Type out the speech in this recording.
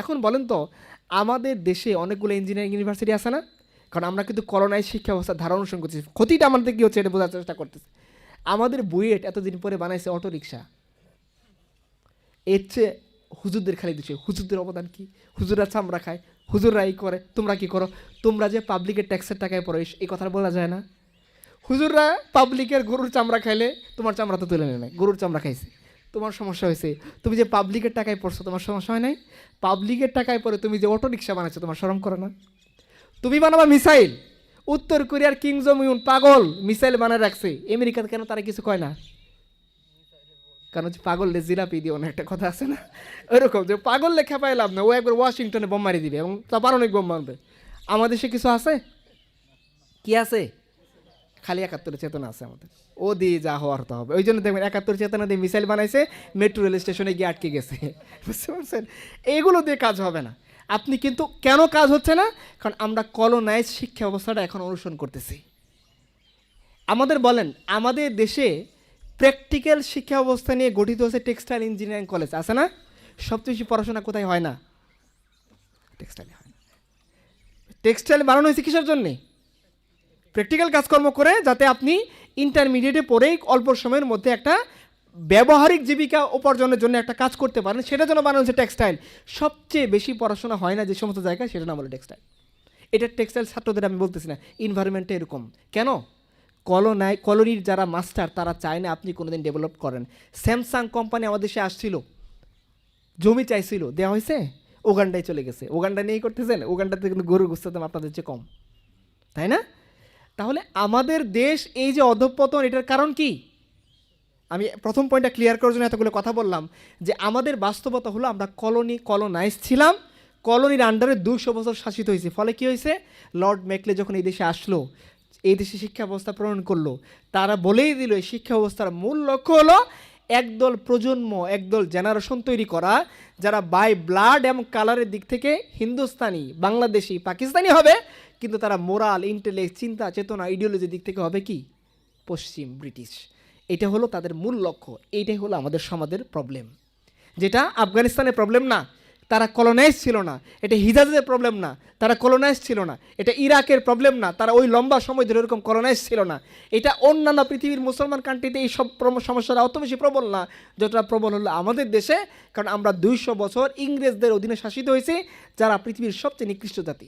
এখন বলেন তো, আমাদের দেশে অনেকগুলো ইঞ্জিনিয়ারিং ইউনিভার্সিটি আছে না? কারণ আমরা কিন্তু কলোনাইজ শিক্ষা ব্যবস্থার ধারা অনুসরণ করছি। ক্ষতিটা আমাদের কী হচ্ছে এটা বোঝার চেষ্টা করতেছে। আমাদের বুয়েট এতদিন পরে বানাইছে অটো রিক্সা। এর চেয়ে হুজুরদের খালি দিচ্ছে, হুজুরদের অবদান কি? হুজুররা চামড়া খায়, হুজুররা এই করে, তোমরা কি করো? তোমরা যে পাবলিকের ট্যাক্সের টাকায় পড়ো, এই কথা বলা যায় না? হুজুররা পাবলিকের গরুর চামড়া খাইলে তোমার চামড়া তো তুলে নেয় না, গরুর চামড়া খাইছে, তোমার সমস্যা হয়েছে। তুমি যে পাবলিকের টাকায় পড়ছো, তোমার সমস্যা হয় নাই? পাবলিকের টাকায় পড়ে তুমি যে অটো রিক্সা বানাচ্ছো, তোমার শরম করে না? তুমি বানাবা মিসাইল, উত্তর কোরিয়ার কিং জং উন পাগল মিসাইল বানায় রাখছে, আমেরিকাতে কেন তারা কিছু কয় না? কারণ হচ্ছে পাগললে জিলাপি দিয়ে অনেক একটা কথা আছে না, ওইরকম যে পাগললে খেপাই লাভ না, ও একবার ওয়াশিংটনে বোম মারি দিবে এবং তা পারমাণবিক বোম মারবে। আমাদের দেশে কিছু আছে কি আছে? খালি ৭১ চেতনা আছে আমাদের, ও দিয়ে যা হওয়ার হতে হবে। ওই জন্য দেখবেন ৭১ চেতনা দিয়ে মিসাইল বানাইছে, মেট্রো রেল স্টেশনে গিয়ে আটকে গেছে। বুঝতে পারছেন? এইগুলো দিয়ে কাজ হবে না। আপনি কিন্তু কেন কাজ হচ্ছে না? কারণ আমরা কলোনাইজ শিক্ষা ব্যবস্থাটা এখন অনুসরণ করতেছি। আমাদের বলেন, আমাদের দেশে প্র্যাকটিক্যাল শিক্ষা ব্যবস্থা নিয়ে গঠিত হচ্ছে টেক্সটাইল ইঞ্জিনিয়ারিং কলেজ, আছে না? সবচেয়ে বেশি পড়াশোনা কোথায় হয় না? টেক্সটাইলে হয় না। টেক্সটাইল বানানো হয়েছে কিসের জন্যে? প্র্যাকটিক্যাল কাজকর্ম করে, যাতে আপনি ইন্টারমিডিয়েটে পড়েই অল্প সময়ের মধ্যে একটা ব্যবহারিক জীবিকা উপার্জনের জন্য একটা কাজ করতে পারেন, সেটার জন্য বানানো হচ্ছে টেক্সটাইল। সবচেয়ে বেশি পড়াশোনা হয় না যে সমস্ত জায়গায়, সেটা নাম হলো টেক্সটাইল। এটা টেক্সটাইল ছাত্রদের আমি বলতেছি না, ইনভায়রনমেন্টে এরকম কেন? কলোনির যারা মাস্টার তারা চায় না আপনি কোনোদিন ডেভেলপ করেন। স্যামসাং কোম্পানি আমাদের দেশে আসছিল, জমি চাইছিল, দেওয়া হয়েছে, উগান্ডায় চলে গেছে। উগান্ডা নিয়েই করতেছেন, উগান্ডাতে কিন্তু গরুর গোস্তের দাম আপনাদের চেয়ে কম, তাই না? তাহলে আমাদের দেশ এই যে অধঃপতন, এটার কারণ কি? আমি প্রথম পয়েন্টটা ক্লিয়ার করার জন্য এতগুলো কথা বললাম যে আমাদের বাস্তবতা হলো আমরা কলোনাইজ ছিলাম, কলোনির আন্ডারে 200 বছর শাসিত হয়েছে। ফলে কি হয়েছে? লর্ড ম্যাকলে যখন এই দেশে আসলো, এই দেশে শিক্ষা ব্যবস্থা প্রণয়ন করলো, তারা বলেই দিল এই শিক্ষা ব্যবস্থার মূল লক্ষ্য হলো একদল প্রজন্ম, একদল জেনারেশন তৈরি করা, যারা বাই ব্লাড এবং কালারের দিক থেকে হিন্দুস্তানি, বাংলাদেশি, পাকিস্তানি হবে, কিন্তু তারা মোরাল, ইন্টেলেক্ট, চিন্তা চেতনা, আইডিওলজির দিক থেকে হবে কি? পশ্চিম, ব্রিটিশ। এটা হলো তাদের মূল লক্ষ্য। এইটাই হলো আমাদের সমাজের প্রবলেম, যেটা আফগানিস্তানের প্রবলেম না, তারা কলোনাইজ ছিল না। এটা হিজাজের প্রবলেম না, তারা কলোনাইজ ছিল না। এটা ইরাকের প্রবলেম না, তারা ওই লম্বা সময় ধরে এরকম কলোনাইজ ছিল না। এটা অন্যান্য পৃথিবীর মুসলমান কান্ট্রিতে এই সব সমস্যাটা অত বেশি প্রবল না যতটা প্রবল হলো আমাদের দেশে। কারণ আমরা 200 বছর ইংরেজদের অধীনে শাসিত হয়েছি, যারা পৃথিবীর সবচেয়ে নিকৃষ্ট জাতি।